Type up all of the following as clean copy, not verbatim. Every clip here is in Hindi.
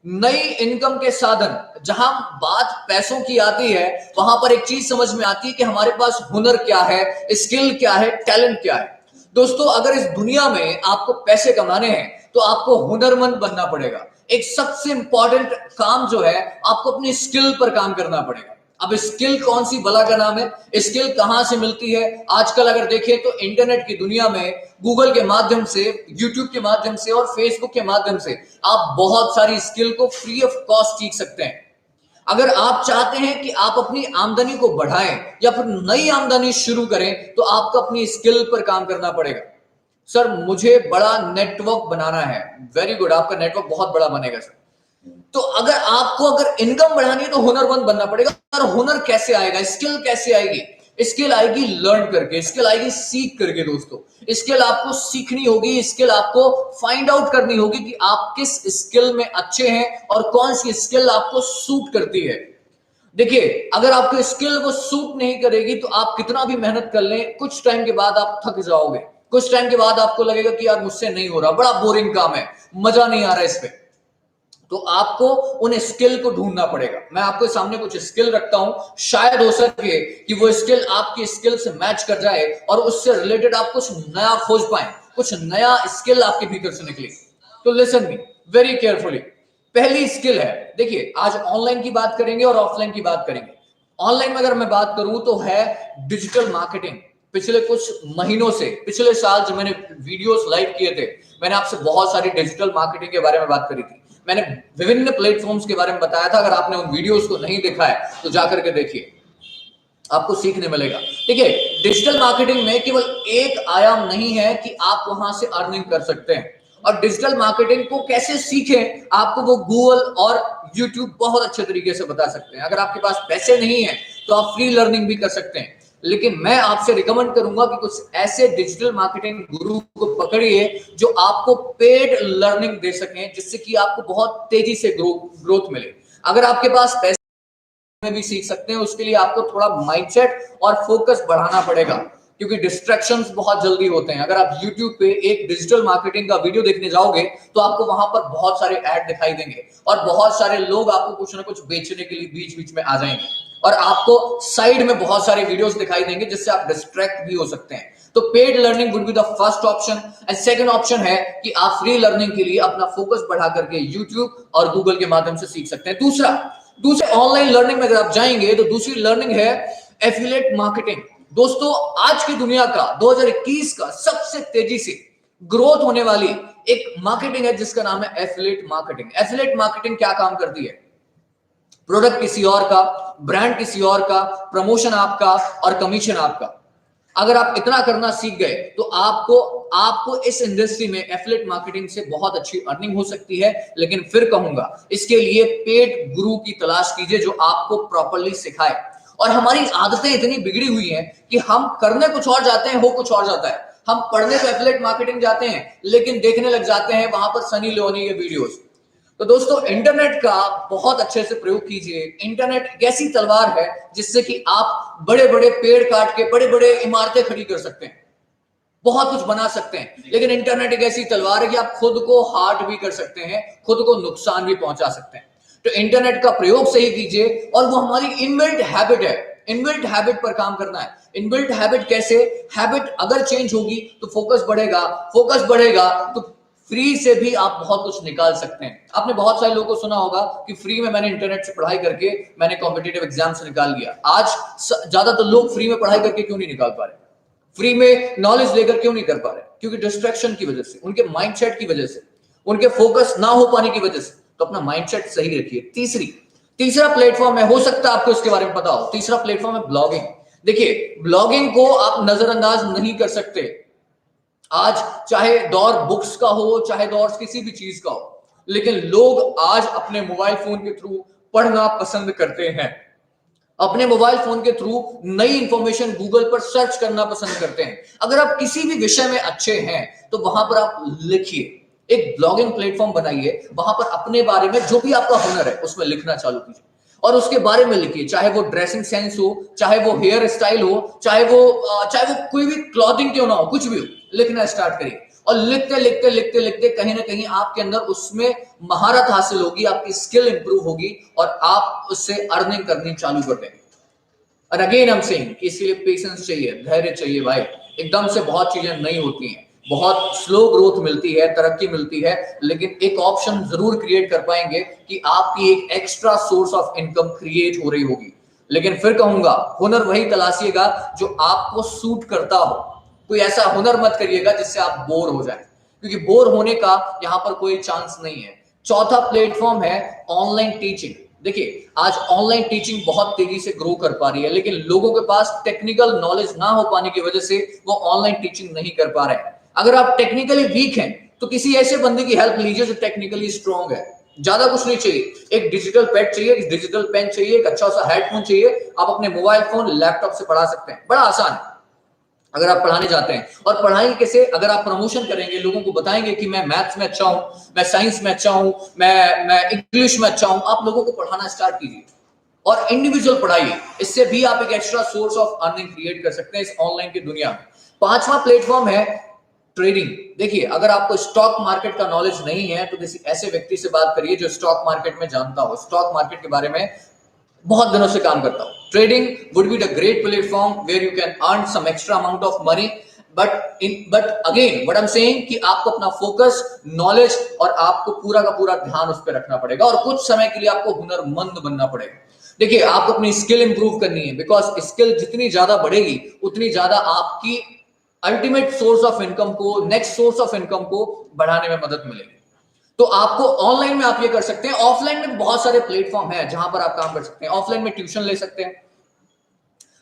नई इनकम के साधन, जहां बात पैसों की आती है, वहां पर एक चीज समझ में आती है कि हमारे पास हुनर क्या है, स्किल क्या है, टैलेंट क्या है। दोस्तों, अगर इस दुनिया में आपको पैसे कमाने हैं तो आपको हुनरमंद बनना पड़ेगा। एक सबसे इंपॉर्टेंट काम जो है, आपको अपनी स्किल पर काम करना पड़ेगा। अब स्किल कौन सी बला का नाम है, स्किल कहां से मिलती है? आजकल अगर देखें तो इंटरनेट की दुनिया में गूगल के माध्यम से, यूट्यूब के माध्यम से और फेसबुक के माध्यम से आप बहुत सारी स्किल को फ्री ऑफ कॉस्ट सीख सकते हैं। अगर आप चाहते हैं कि आप अपनी आमदनी को बढ़ाएं या फिर नई आमदनी शुरू करें, तो आपको अपनी स्किल पर काम करना पड़ेगा। सर, मुझे बड़ा नेटवर्क बनाना है। वेरी गुड, आपका नेटवर्क बहुत बड़ा बनेगा सर। तो अगर इनकम बढ़ानी है तो हुनरमंद बनना पड़ेगा। और हुनर कैसे आएगा, स्किल कैसे आएगी? स्किल आएगी लर्न करके, स्किल आएगी सीख करके। दोस्तों, स्किल आपको सीखनी होगी, स्किल आपको फाइंड आउट करनी होगी कि आप किस स्किल में अच्छे हैं और कौन सी स्किल आपको सूट करती है। देखिए, अगर आपको स्किल वो सूट नहीं करेगी तो आप कितना भी मेहनत कर लें, कुछ टाइम के बाद आप थक जाओगे। कुछ टाइम के बाद आपको लगेगा कि यार मुझसे नहीं हो रहा, बड़ा बोरिंग काम है, मजा नहीं आ रहा इस पे। तो आपको उन स्किल को ढूंढना पड़ेगा। मैं आपके सामने कुछ स्किल रखता हूं, शायद हो सके कि वो स्किल आपकी स्किल से मैच कर जाए और उससे रिलेटेड आप कुछ नया खोज पाए, कुछ नया स्किल आपके भीतर से निकले। तो लिसन मी वेरी केयरफुली। पहली स्किल है, देखिए, आज ऑनलाइन की बात करेंगे और ऑफलाइन की बात करेंगे। ऑनलाइन में अगर मैं बात करूं तो है डिजिटल मार्केटिंग। पिछले कुछ महीनों से, पिछले साल जब मैंने वीडियोस लाइव किए थे, मैंने आपसे बहुत सारी डिजिटल मार्केटिंग के बारे में बात करी थी। मैंने विभिन्न प्लेटफॉर्म्स के बारे में बताया था। अगर आपने उन वीडियोस को नहीं देखा है तो जाकर के देखिए, आपको सीखने मिलेगा। ठीक है, डिजिटल मार्केटिंग में केवल एक आयाम नहीं है कि आप वहां से अर्निंग कर सकते हैं। और डिजिटल मार्केटिंग को कैसे सीखें, आपको वो गूगल और यूट्यूब बहुत अच्छे तरीके से बता सकते हैं। अगर आपके पास पैसे नहीं है तो आप फ्री लर्निंग भी कर सकते हैं। लेकिन मैं आपसे रिकमेंड करूंगा कि कुछ ऐसे डिजिटल मार्केटिंग गुरु को पकड़िए जो आपको पेड लर्निंग दे सकें, जिससे कि आपको बहुत तेजी से ग्रोथ मिले। अगर आपके पास पैसे में भी सीख सकते हैं, उसके लिए आपको थोड़ा माइंडसेट और फोकस बढ़ाना पड़ेगा, क्योंकि डिस्ट्रैक्शंस बहुत जल्दी होते हैं। अगर आप YouTube पे एक डिजिटल मार्केटिंग का वीडियो देखने जाओगे तो आपको वहां पर बहुत सारे ऐड दिखाई देंगे और बहुत सारे लोग आपको कुछ ना कुछ बेचने के लिए बीच बीच में आ जाएंगे और आपको साइड में बहुत सारे वीडियोस दिखाई देंगे जिससे आप डिस्ट्रैक्ट भी हो सकते हैं। तो paid learning would be the first option. And second option है कि आप फ्री लर्निंग के लिए अपना फोकस बढ़ा करके YouTube और Google के माध्यम से सीख सकते हैं। दूसरे ऑनलाइन लर्निंग में अगर आप जाएंगे तो दूसरी लर्निंग है एफिलिएट मार्केटिंग। दोस्तों, आज की दुनिया का 2021 का सबसे तेजी से ग्रोथ होने वाली एक मार्केटिंग है जिसका नाम है एफिलिएट मार्केटिंग। एफिलिएट मार्केटिंग क्या काम करती है? प्रोडक्ट किसी और का, ब्रांड किसी और का, प्रमोशन आपका और कमीशन आपका। अगर आप इतना करना सीख गए तो आपको इस इंडस्ट्री में एफिलिएट मार्केटिंग से बहुत अच्छी अर्निंग हो सकती है। लेकिन फिर कहूंगा, इसके लिए पेड गुरु की तलाश कीजिए जो आपको प्रॉपर्ली सिखाए। और हमारी आदतें इतनी बिगड़ी हुई हैं कि हम करने कुछ और जाते हैं, हो कुछ और जाता है। हम पढ़ने तो एफिलिएट मार्केटिंग जाते हैं, लेकिन देखने लग जाते हैं वहां पर सनी लियोनी के वीडियोस। तो दोस्तों, इंटरनेट का बहुत अच्छे से प्रयोग कीजिए। इंटरनेट एक ऐसी तलवार है जिससे कि आप बड़े बड़े पेड़ काट के बड़े बड़े इमारतें खड़ी कर सकते हैं, बहुत कुछ बना सकते हैं। लेकिन इंटरनेट एक ऐसी तलवार है कि आप खुद को हार्ट भी कर सकते हैं, खुद को नुकसान भी पहुंचा सकते हैं। तो इंटरनेट का प्रयोग सही कीजिए और वो हमारी इनबिल्ट हैबिट है। इनबिल्ट हैबिट पर काम करना है। इनबिल्ट हैबिट कैसे? हैबिट अगर चेंज होगी तो फोकस बढ़ेगा, फोकस बढ़ेगा तो फ्री से भी आप बहुत कुछ निकाल सकते हैं। आपने बहुत सारे लोगों को सुना होगा कि फ्री में मैंने इंटरनेट से पढ़ाई करके मैंने कॉम्पिटिटिव एग्जाम से निकाल लिया। आज ज्यादातर लोग फ्री में पढ़ाई करके क्यों नहीं निकाल पा रहे? फ्री में नॉलेज लेकर क्यों नहीं कर पा रहे? क्योंकि डिस्ट्रैक्शन की वजह से, उनके माइंडसेट की वजह से, उनके फोकस ना हो पाने की वजह से। तो अपना माइंडसेट सही रखिए। तीसरा प्लेटफॉर्म है, हो सकता है आपको इसके बारे में पता हो, तीसरा प्लेटफॉर्म है ब्लॉगिंग। देखिए, ब्लॉगिंग को आप नजरअंदाज नहीं कर सकते। आज चाहे दौर बुक्स का हो, चाहे दौर किसी भी चीज का हो, लेकिन लोग आज अपने मोबाइल फोन के थ्रू पढ़ना पसंद करते हैं। अपने मोबाइल फोन के थ्रू नई इंफॉर्मेशन गूगल पर सर्च करना पसंद करते हैं। अगर आप किसी भी विषय में अच्छे हैं तो वहां पर आप लिखिए, एक ब्लॉगिंग प्लेटफॉर्म बनाइए, वहां पर अपने बारे में जो भी आपका हुनर है उसमें लिखना चालू कीजिए और उसके बारे में लिखिए। चाहे वो ड्रेसिंग सेंस हो, चाहे वो हेयर स्टाइल हो, चाहे वो कोई भी क्लॉथिंग क्यों ना हो, कुछ भी हो, लिखना स्टार्ट करिए। और लिखते लिखते लिखते लिखते कहीं ना कहीं आपके अंदर उसमें महारत हासिल होगी, आपकी स्किल इंप्रूव होगी और आप उससे अर्निंग करनी चालू कर देंगे। और अगेन हम सेइंग कि इसके लिए पेशेंस चाहिए, धैर्य चाहिए भाई। एकदम से बहुत चीजें नहीं होती हैं, बहुत स्लो ग्रोथ मिलती है, तरक्की मिलती है, लेकिन एक ऑप्शन जरूर क्रिएट कर पाएंगे कि आपकी एक extra source of income create हो रही होगी। लेकिन फिर कहूंगा, हुनर वही तलाशिएगा जो आपको सूट करता हो। कोई ऐसा हुनर मत करिएगा जिससे आप बोर हो जाए, क्योंकि बोर होने का यहां पर कोई चांस नहीं है। चौथा प्लेटफॉर्म है ऑनलाइन टीचिंग। देखिए, आज ऑनलाइन टीचिंग बहुत तेजी से ग्रो कर पा रही है, लेकिन लोगों के पास टेक्निकल नॉलेज ना हो पाने की वजह से वो ऑनलाइन टीचिंग नहीं कर पा रहे हैं। अगर आप टेक्निकली वीक हैं तो किसी ऐसे बंदे की हेल्प लीजिए जो टेक्निकली स्ट्रांग है। ज्यादा कुछ नहीं चाहिए, एक डिजिटल पैड चाहिए, एक डिजिटल पेन चाहिए, एक अच्छा सा हेडफोन चाहिए। आप अपने मोबाइल फोन लैपटॉप से पढ़ा सकते हैं, बड़ा आसान है अगर आप पढ़ाने जाते हैं। और पढ़ाएंगे कैसे? अगर आप प्रमोशन करेंगे, लोगों को बताएंगे कि मैं मैथ्स में अच्छा हूं, मैं साइंस में अच्छा हूं, मैं इंग्लिश में अच्छा हूं। आप लोगों को पढ़ाना स्टार्ट कीजिए और इंडिविजुअल पढ़ाइए। इससे भी आप एक extra source of earning create कर सकते हैं इस ऑनलाइन की दुनिया में। पांचवा प्लेटफॉर्म है ट्रेडिंग। देखिए, अगर आपको स्टॉक मार्केट का नॉलेज नहीं है तो किसी ऐसे व्यक्ति से बात करिए जो स्टॉक मार्केट में जानता हो, स्टॉक मार्केट के बारे में बहुत दिनों से काम करता हूं। Trading would be the great platform where you can earn some extra amount of money, but again what I am saying कि आपको अपना फोकस, नॉलेज और आपको पूरा का पूरा ध्यान उस पर रखना पड़ेगा और कुछ समय के लिए आपको हुनरमंद बनना पड़ेगा। देखिए, आपको अपनी स्किल इंप्रूव करनी है, बिकॉज स्किल जितनी ज्यादा बढ़ेगी उतनी ज्यादा आपकी अल्टीमेट सोर्स ऑफ इनकम को, नेक्स्ट सोर्स ऑफ इनकम को बढ़ाने में मदद मिलेगी। तो आपको ऑनलाइन में आप ये कर सकते हैं। ऑफलाइन में बहुत सारे प्लेटफॉर्म हैं जहां पर आप काम कर सकते हैं। ऑफलाइन में ट्यूशन ले सकते हैं।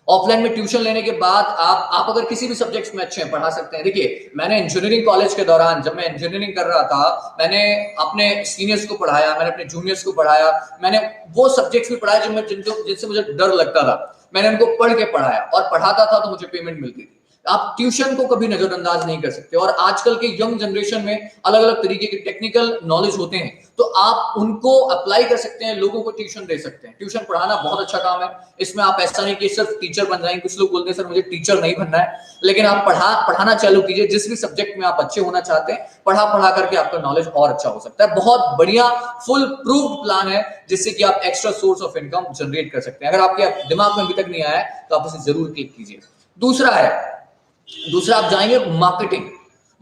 ऑफलाइन में ट्यूशन लेने के बाद आप अगर किसी भी सब्जेक्ट्स में अच्छे हैं, पढ़ा सकते हैं। देखिए, मैंने इंजीनियरिंग कॉलेज के दौरान, जब मैं इंजीनियरिंग कर रहा था, मैंने अपने सीनियर्स को पढ़ाया, मैंने अपने जूनियर्स को पढ़ाया, मैंने वो सब्जेक्ट्स भी पढ़ाए जिनसे मुझे डर लगता था। मैंने उनको पढ़ के पढ़ाया और पढ़ाता था तो मुझे पेमेंट मिलती थी। आप ट्यूशन को कभी नजरअंदाज नहीं कर सकते। और आजकल के यंग जनरेशन में अलग अलग तरीके के टेक्निकल नॉलेज होते हैं, तो आप उनको अप्लाई कर सकते हैं, लोगों को ट्यूशन दे सकते हैं। ट्यूशन पढ़ाना बहुत अच्छा काम है। इसमें आप ऐसा नहीं कि सिर्फ टीचर बन जाएंगे। कुछ लोग बोलते हैं सर मुझे टीचर नहीं बनना है, लेकिन आप पढ़ाना चालू कीजिए। जिस भी सब्जेक्ट में आप अच्छे होना चाहते हैं, पढ़ा करके आपका नॉलेज और अच्छा हो सकता है। बहुत बढ़िया फुल प्रूव्ड प्लान है जिससे कि आप extra source of income generate कर सकते हैं। अगर आपके दिमाग में अभी तक नहीं आया है तो आप इसे जरूर क्लिक कीजिए। दूसरा आप जाएंगे मार्केटिंग।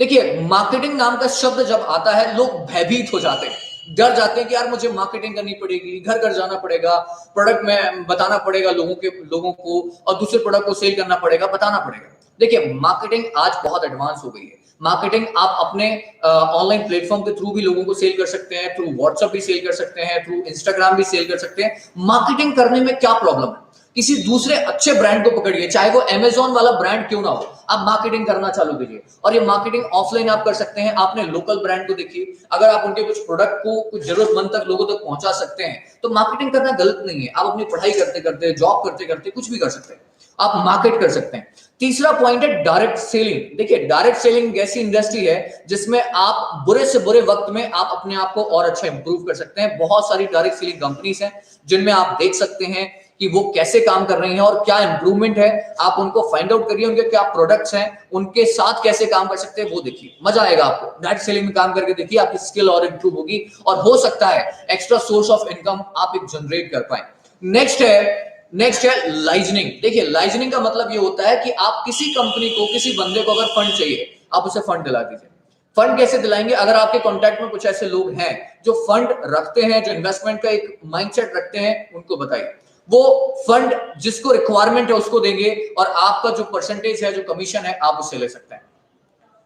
देखिए, मार्केटिंग नाम का शब्द जब आता है लोग भयभीत हो जाते हैं, डर जाते हैं कि यार मुझे मार्केटिंग करनी पड़ेगी, घर घर जाना पड़ेगा, प्रोडक्ट में बताना पड़ेगा लोगों को, और दूसरे प्रोडक्ट को सेल करना पड़ेगा, बताना पड़ेगा। देखिए, मार्केटिंग आज बहुत एडवांस हो गई है। मार्केटिंग आप अपने ऑनलाइन प्लेटफॉर्म के थ्रू भी लोगों को सेल कर सकते हैं, थ्रू व्हाट्सएप भी सेल कर सकते हैं, थ्रू इंस्टाग्राम भी सेल कर सकते हैं। मार्केटिंग करने में क्या प्रॉब्लम है? किसी दूसरे अच्छे ब्रांड को पकड़िए, चाहे वो अमेजोन वाला ब्रांड क्यों ना हो, आप मार्केटिंग करना चालू कीजिए। और ये मार्केटिंग ऑफलाइन आप कर सकते हैं। आपने लोकल ब्रांड को देखिए, अगर आप उनके कुछ प्रोडक्ट को कुछ जरूरतमंद तक लोगों तक पहुंचा सकते हैं तो मार्केटिंग करना गलत नहीं है। आप अपनी पढ़ाई करते करते, जॉब करते करते कुछ भी कर सकते हैं, आप मार्केट कर सकते हैं। तीसरा पॉइंट है डायरेक्ट सेलिंग। देखिए, डायरेक्ट सेलिंग ऐसी इंडस्ट्री है जिसमें आप बुरे से बुरे वक्त में आप अपने आप को और अच्छा इंप्रूव कर सकते हैं। बहुत सारी डायरेक्ट सेलिंग कंपनीज हैं जिनमें आप देख सकते हैं कि वो कैसे काम कर रही हैं और क्या इंप्रूवमेंट है। आप उनको फाइंड आउट करिए, उनके क्या प्रोडक्ट्स हैं, उनके साथ कैसे काम कर सकते हैं, वो देखिए, मजा आएगा आपको। डायरेक्ट सेलिंग में काम करके देखिए, आपकी स्किल और इंप्रूव होगी और हो सकता है एक्स्ट्रा सोर्स ऑफ इनकम आप एक जनरेट कर पाए। नेक्स्ट है लाइजनिंग। देखिए, लाइजनिंग का मतलब ये होता है कि आप किसी कंपनी को, किसी बंदे को अगर फंड चाहिए, आप उसे फंड दिला दीजिए। फंड कैसे दिलाएंगे? अगर आपके कांटेक्ट में कुछ ऐसे लोग हैं जो फंड रखते हैं, जो इन्वेस्टमेंट का एक माइंडसेट रखते हैं, उनको बताइए। वो फंड जिसको रिक्वायरमेंट है उसको देंगे और आपका जो परसेंटेज है, जो कमीशन है, आप उससे ले सकते हैं।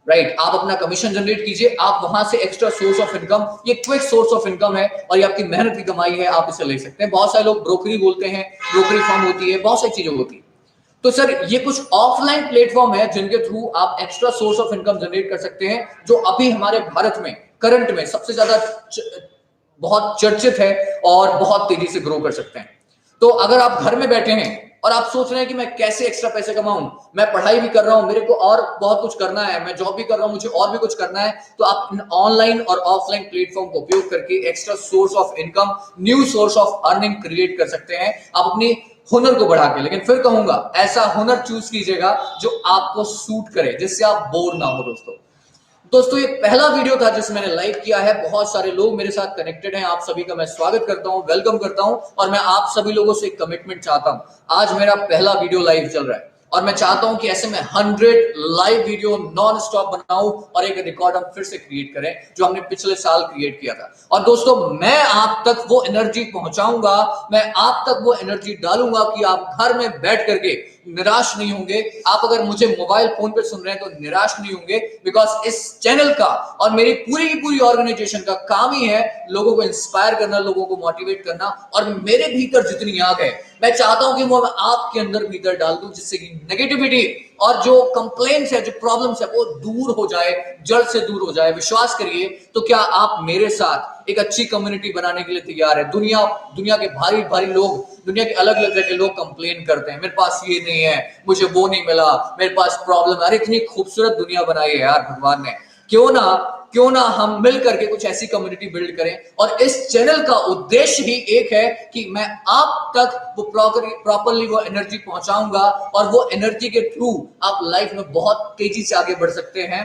राइट, आप अपना कमीशन जनरेट कीजिए, आप वहां से एक्स्ट्रा सोर्स ऑफ इनकम, ये क्विक सोर्स ऑफ इनकम है और ये आपकी मेहनत की कमाई है, आप इसे ले सकते हैं। बहुत सारे लोग ब्रोकरी बोलते हैं, ब्रोकरी फर्म होती है, बहुत सारी चीजें होती है। तो सर, ये कुछ ऑफलाइन प्लेटफॉर्म है जिनके थ्रू आप extra source of income generate कर सकते हैं, जो अभी हमारे भारत में करंट में सबसे ज्यादा बहुत चर्चित है और बहुत तेजी से ग्रो कर सकते हैं। तो अगर आप घर में बैठे हैं और आप सोच रहे हैं कि मैं कैसे एक्स्ट्रा पैसे कमाऊं, मैं पढ़ाई भी कर रहा हूं, मेरे को और बहुत कुछ करना है, मैं जॉब भी कर रहा हूं, मुझे और भी कुछ करना है, तो आप इन ऑनलाइन और ऑफलाइन प्लेटफॉर्म का उपयोग करके extra source of income, new source of earning create कर सकते हैं, आप अपनी हुनर को बढ़ा के। लेकिन फिर कहूंगा, ऐसा हुनर चूज कीजिएगा जो आपको सूट करे, जिससे आप बोर ना हो। दोस्तों, दोस्तों ये पहला वीडियो था जिसे मैंने लाइव किया है। बहुत सारे लोग मेरे साथ कनेक्टेड हैं। आप सभी का मैं स्वागत करता हूं, वेलकम करता हूं और मैं आप सभी लोगों से एक कमिटमेंट चाहता हूं। आज मेरा पहला वीडियो लाइव चल रहा है और मैं चाहता हूं कि ऐसे में 100 लाइव वीडियो नॉन स्टॉप बनाऊं और एक रिकॉर्ड हम फिर से क्रिएट करें जो हमने पिछले साल क्रिएट किया था। और दोस्तों मैं आप तक वो एनर्जी पहुंचाऊंगा, मैं आप तक वो एनर्जी डालूंगा कि आप घर में बैठ करके निराश नहीं होंगे। आप अगर मुझे मोबाइल फोन पे सुन रहे हैं तो निराश नहीं होंगे, बिकॉज इस चैनल का और मेरी पूरी की पूरी ऑर्गेनाइजेशन का काम ही है लोगों को इंस्पायर करना, लोगों को मोटिवेट करना। और मेरे भीतर जितनी आग है मैं चाहता हूं कि वो मैं आपके अंदर भीतर डाल दूं, जिससे कि नेगेटिविटी और जो कंप्लेंट्स है, जो प्रॉब्लम्स है वो दूर हो जाए, जड़ से दूर हो जाए। विश्वास करिए। तो क्या आप मेरे साथ एक अच्छी कम्युनिटी बनाने के लिए तैयार है? दुनिया के भारी भारी लोग, दुनिया के अलग अलग तरह के लोग कंप्लेन करते हैं, मेरे पास ये नहीं है, मुझे वो नहीं मिला, मेरे पास प्रॉब्लम है। अरे इतनी खूबसूरत दुनिया बनाई है यार भगवान ने, क्यों ना हम मिल करके कुछ ऐसी कम्युनिटी बिल्ड करें। और इस चैनल का उद्देश्य ही एक है कि मैं आप तक वो प्रॉपरली वो एनर्जी पहुंचाऊंगा और वो एनर्जी के थ्रू आप लाइफ में बहुत तेजी से आगे बढ़ सकते हैं।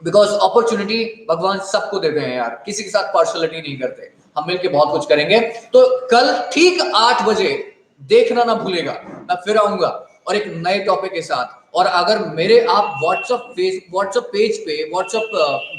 बिकॉज अपॉर्चुनिटी भगवान सबको देते हैं यार, किसी के साथ पार्शलिटी नहीं करते। हम मिलके बहुत कुछ करेंगे। तो कल ठीक 8 बजे देखना ना भूलेगा, मैं फिर आऊंगा और एक नए टॉपिक के साथ। और अगर मेरे आप व्हाट्सएप पेज पे, व्हाट्सएप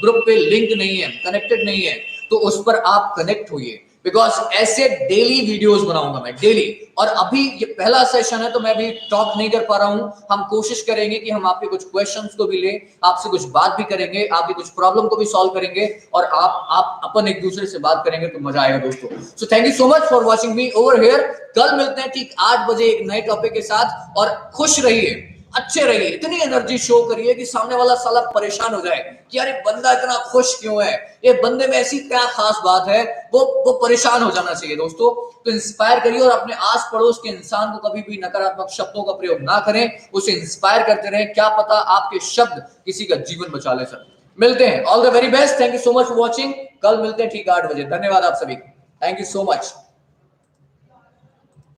ग्रुप पे लिंक नहीं है, कनेक्टेड नहीं है, तो उस पर आप कनेक्ट होइए। बिकॉज ऐसे डेली वीडियोस बनाऊंगा मैं, डेली। और अभी ये पहला सेशन है तो मैं भी टॉक नहीं कर पा रहा हूं। हम कोशिश करेंगे कि हम आपके कुछ क्वेश्चंस को भी लें, आपसे कुछ बात भी करेंगे, आपकी कुछ प्रॉब्लम को भी सॉल्व करेंगे और आप अपन एक दूसरे से बात करेंगे तो मजा आएगा दोस्तों। So thank you so much for watching me over here. कल मिलते हैं ठीक 8 बजे एक नए टॉपिक के साथ। और खुश रहिए, अच्छे रहिए, इतनी एनर्जी शो करिए कि सामने वाला साला परेशान हो जाए कि अरे बंदा इतना खुश क्यों है, ये बंदे में ऐसी क्या खास बात है, वो परेशान हो जाना चाहिए दोस्तों। तो इंस्पायर करिए और अपने आस पड़ोस के इंसान को कभी भी नकारात्मक शब्दों का प्रयोग ना करें, उसे इंस्पायर करते रहें। क्या पता आपके शब्द किसी का जीवन बचा ले। सर मिलते हैं, all the very best, thank you so much for watching. कल मिलते हैं ठीक 8 बजे। धन्यवाद आप सभी, थैंक यू सो मच।